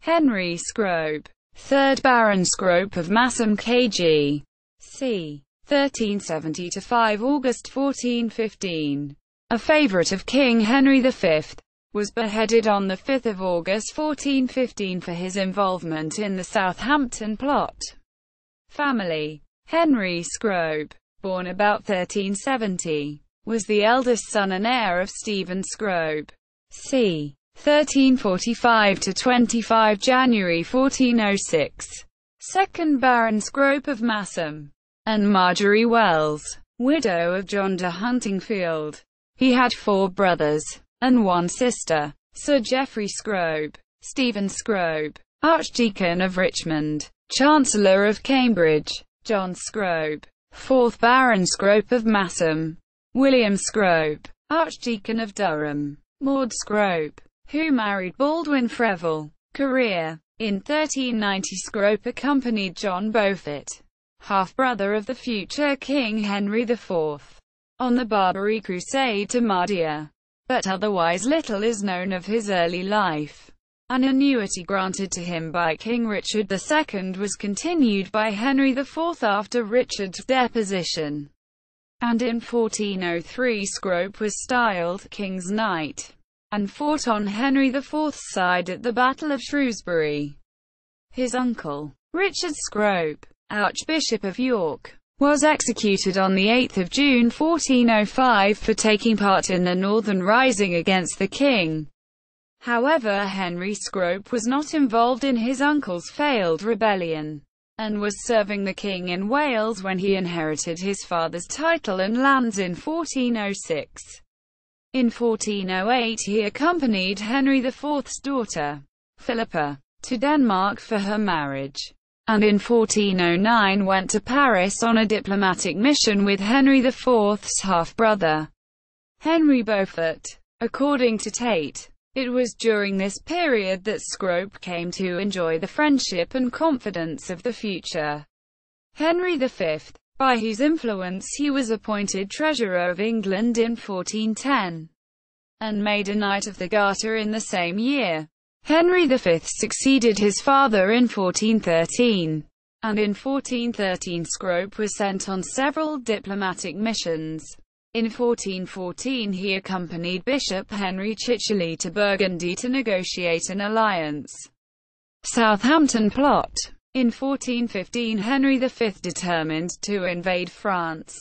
Henry Scrope, 3rd Baron Scrope of Masham Kg. c. 1370–5 August 1415. A favourite of King Henry V, was beheaded on 5 August 1415 for his involvement in the Southampton Plot. Family. Henry Scrope, born about 1370, was the eldest son and heir of Stephen Scrope. c. 1345–25 January 1406. 2nd Baron Scrope of Masham, and Marjorie Wells, widow of John de Huntingfield. He had 4 brothers, and 1 sister: Sir Geoffrey Scrope, Stephen Scrope, Archdeacon of Richmond, Chancellor of Cambridge; John Scrope, 4th Baron Scrope of Masham; William Scrope, Archdeacon of Durham; Maud Scrope, who married Baldwin Freville. Career. In 1390 Scrope accompanied John Beaufort, half-brother of the future King Henry IV, on the Barbary Crusade to Mahdia, but otherwise little is known of his early life. An annuity granted to him by King Richard II was continued by Henry IV after Richard's deposition, and in 1403 Scrope was styled King's Knight, and fought on Henry IV's side at the Battle of Shrewsbury. His uncle, Richard Scrope, Archbishop of York, was executed on 8 June 1405 for taking part in the Northern Rising against the king. However, Henry Scrope was not involved in his uncle's failed rebellion, and was serving the king in Wales when he inherited his father's title and lands in 1406. In 1408 he accompanied Henry IV's daughter, Philippa, to Denmark for her marriage, and in 1409 went to Paris on a diplomatic mission with Henry IV's half-brother, Henry Beaufort. According to Tate, it was during this period that Scrope came to enjoy the friendship and confidence of the future Henry V, by whose influence he was appointed Treasurer of England in 1410, and made a Knight of the Garter in the same year. Henry V succeeded his father in 1413, and in 1413 Scrope was sent on several diplomatic missions. In 1414 he accompanied Bishop Henry Chichely to Burgundy to negotiate an alliance. Southampton Plot. In 1415 Henry V determined to invade France,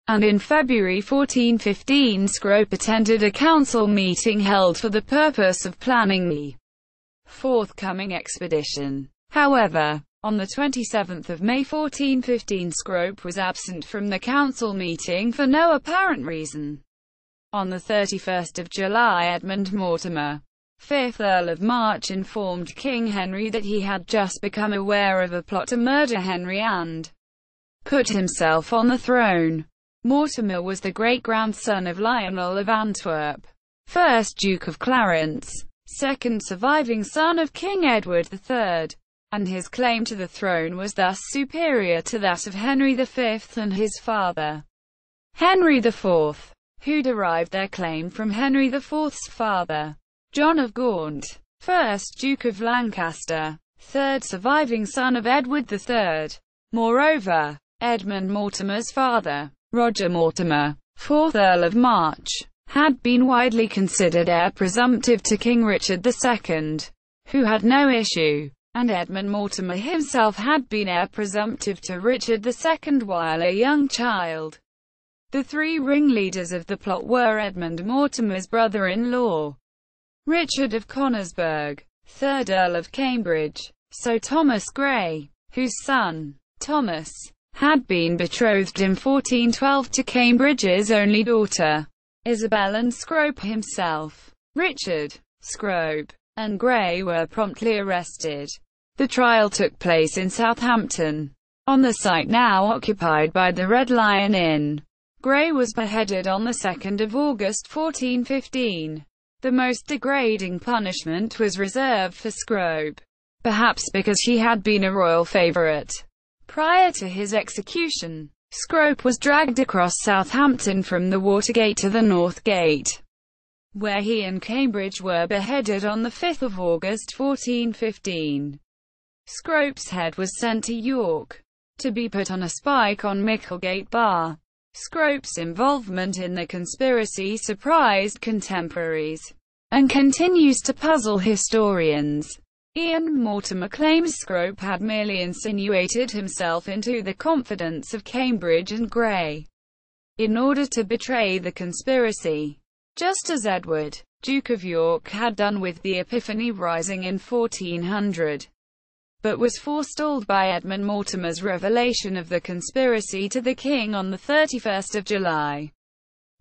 and in February 1415 Scrope attended a council meeting held for the purpose of planning the forthcoming expedition. However, on 27 May 1415 Scrope was absent from the council meeting for no apparent reason. On 31 July Edmund Mortimer, 5th Earl of March, informed King Henry that he had just become aware of a plot to murder Henry and put himself on the throne. Mortimer was the great-grandson of Lionel of Antwerp, 1st Duke of Clarence, 2nd surviving son of King Edward III, and his claim to the throne was thus superior to that of Henry V and his father, Henry IV, who derived their claim from Henry IV's father, John of Gaunt, 1st Duke of Lancaster, 3rd surviving son of Edward III. Moreover, Edmund Mortimer's father, Roger Mortimer, 4th Earl of March, had been widely considered heir presumptive to King Richard II, who had no issue, and Edmund Mortimer himself had been heir presumptive to Richard II while a young child. The 3 ringleaders of the plot were Edmund Mortimer's brother-in-law, Richard of Conisburgh, 3rd Earl of Cambridge, Sir Thomas Grey, whose son, Thomas, had been betrothed in 1412 to Cambridge's only daughter, Isabel, and Scrope himself. Richard, Scrope, and Grey were promptly arrested. The trial took place in Southampton, on the site now occupied by the Red Lion Inn. Grey was beheaded on 2 August 1415. The most degrading punishment was reserved for Scrope, perhaps because he had been a royal favourite. Prior to his execution, Scrope was dragged across Southampton from the Watergate to the North Gate. where he and Cambridge were beheaded on 5 August 1415. Scrope's head was sent to York to be put on a spike on Micklegate Bar. Scrope's involvement in the conspiracy surprised contemporaries and continues to puzzle historians. Ian Mortimer claims Scrope had merely insinuated himself into the confidence of Cambridge and Grey in order to betray the conspiracy, just as Edward, Duke of York, had done with the Epiphany Rising in 1400, but was forestalled by Edmund Mortimer's revelation of the conspiracy to the king on 31 July.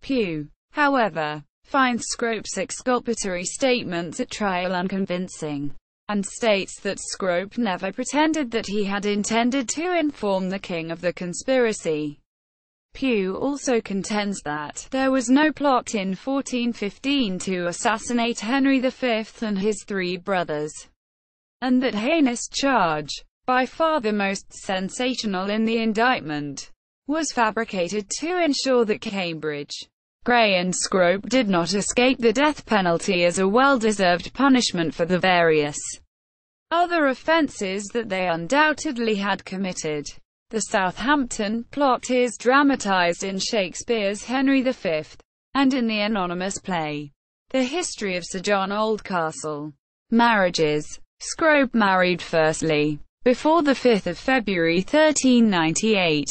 Pugh, however, finds Scrope's exculpatory statements at trial unconvincing, and states that Scrope never pretended that he had intended to inform the king of the conspiracy. Pugh also contends that there was no plot in 1415 to assassinate Henry V and his 3 brothers, and that heinous charge, by far the most sensational in the indictment, was fabricated to ensure that Cambridge, Grey and Scrope did not escape the death penalty as a well-deserved punishment for the various other offences that they undoubtedly had committed. The Southampton Plot is dramatised in Shakespeare's Henry V, and in the anonymous play, The History of Sir John Oldcastle. Marriages. Scrope married firstly, before 5 February 1398,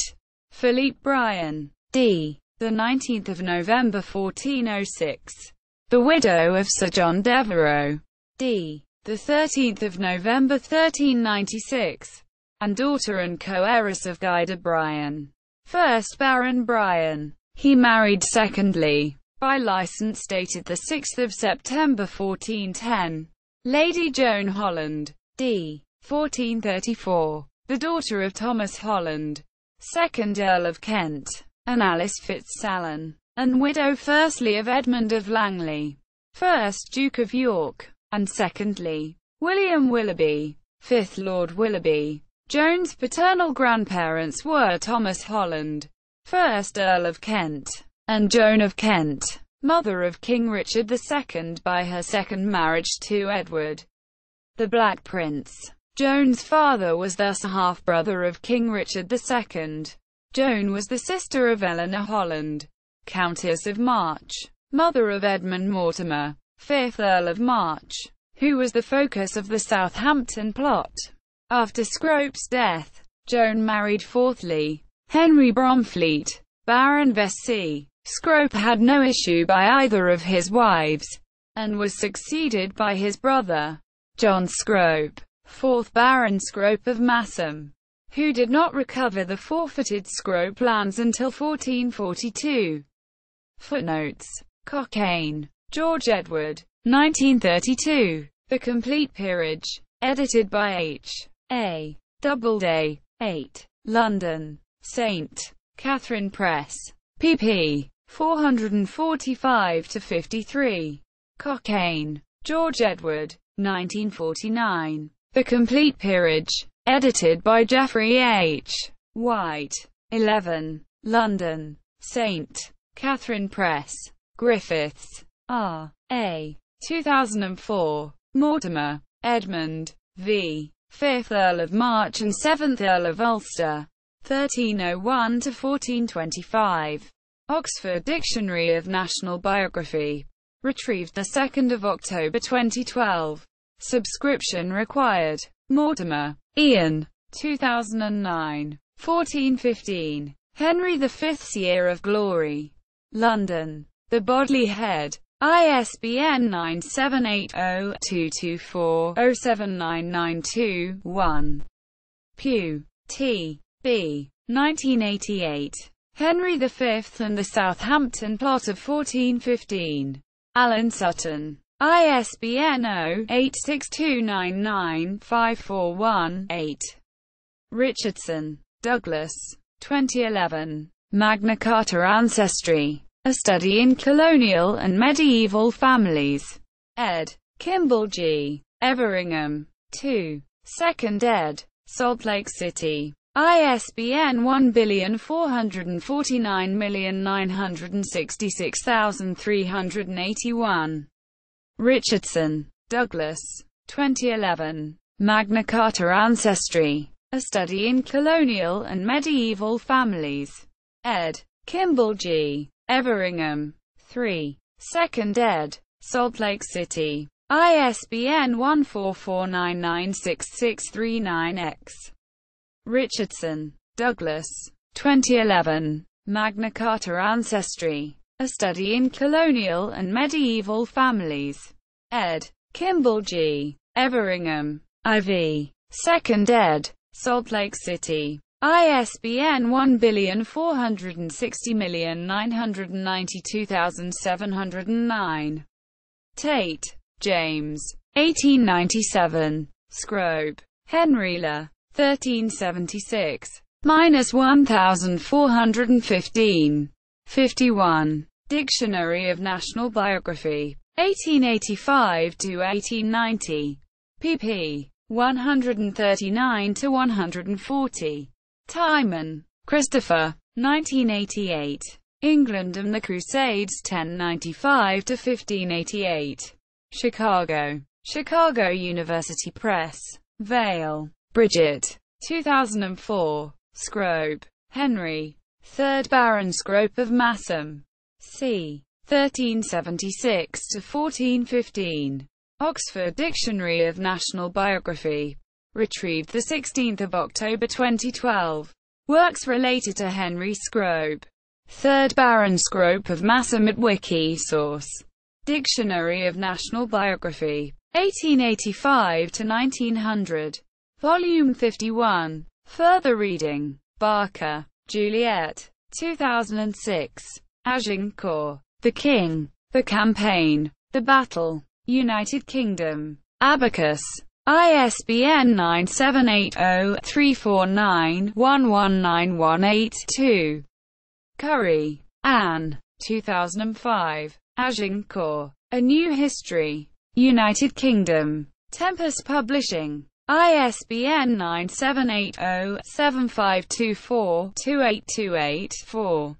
Philippe Bryan, d. 19 November 1406, the widow of Sir John Devereux, d. 13 November 1396, and daughter and co-heiress of Guy de Bryan, 1st Baron Bryan. He married secondly, by licence dated 6 September 1410, Lady Joan Holland, d. 1434, the daughter of Thomas Holland, 2nd Earl of Kent, and Alice Fitzalan, and widow firstly of Edmund of Langley, 1st Duke of York, and secondly, William Willoughby, 5th Lord Willoughby. Joan's paternal grandparents were Thomas Holland, 1st Earl of Kent, and Joan of Kent, mother of King Richard II by her second marriage to Edward, the Black Prince. Joan's father was thus a half-brother of King Richard II. Joan was the sister of Eleanor Holland, Countess of March, mother of Edmund Mortimer, 5th Earl of March, who was the focus of the Southampton Plot. After Scrope's death, Joan married fourthly, Henry Bromfleet, Baron Vesey. Scrope had no issue by either of his wives, and was succeeded by his brother, John Scrope, 4th Baron Scrope of Masham, who did not recover the forfeited Scrope lands until 1442. Footnotes. Cockaine, George Edward, 1932. The Complete Peerage. Edited by H. A. Doubleday. 8. London. St. Catherine Press. pp. 445-53. Cockaine, George Edward, 1949. The Complete Peerage. Edited by Geoffrey H. White. 11. London. St. Catherine Press. Griffiths. R. A. 2004. Mortimer, Edmund, v. 5th Earl of March and 7th Earl of Ulster, 1301–1425. Oxford Dictionary of National Biography. Retrieved 2 October 2012. Subscription required. Mortimer, Ian. 2009. 1415. Henry V's Year of Glory. London. The Bodley Head. ISBN 978-0-224-07992-1. Pugh, T. B. 1988. Henry V and the Southampton Plot of 1415. Alan Sutton. ISBN 0-86299-541-8. Richardson, Douglas. 2011. Magna Carta Ancestry. A Study in Colonial and Medieval Families. Ed. Kimball G. Everingham. 2. 2nd ed. Salt Lake City. ISBN 14499666381. Richardson, Douglas. 2011. Magna Carta Ancestry. A Study in Colonial and Medieval Families. Ed. Kimball G. Everingham. 3. 2nd ed. Salt Lake City. ISBN 144996639X. Richardson, Douglas. 2011. Magna Carta Ancestry. A Study in Colonial and Medieval Families. Ed. Kimball G. Everingham. IV. 2nd ed. Salt Lake City. ISBN 14409922709. Tate, James. 1897. Scrope. Henry La. 1376. -1415. 51. Dictionary of National Biography. 1885 to 1890. pp. 139 to 140. Timon, Christopher. 1988. England and the Crusades 1095 to 1588. Chicago. Chicago University Press. Vale. Bridget. 2004. Scrope. Henry. 3rd Baron Scrope of Masham. c. 1376 to 1415. Oxford Dictionary of National Biography. Retrieved 16 October 2012. Works related to Henry Scrope. 3rd Baron Scrope of Masham at Wikisource. Dictionary of National Biography. 1885 to 1900. Volume 51. Further reading. Barker, Juliet. 2006. Agincourt. The King. The Campaign. The Battle. United Kingdom. Abacus. ISBN 978-0-349-11918-2. Curry, Anne. 2005. Agincourt. A New History. United Kingdom. Tempest Publishing. ISBN 978-0-7524-2828-4.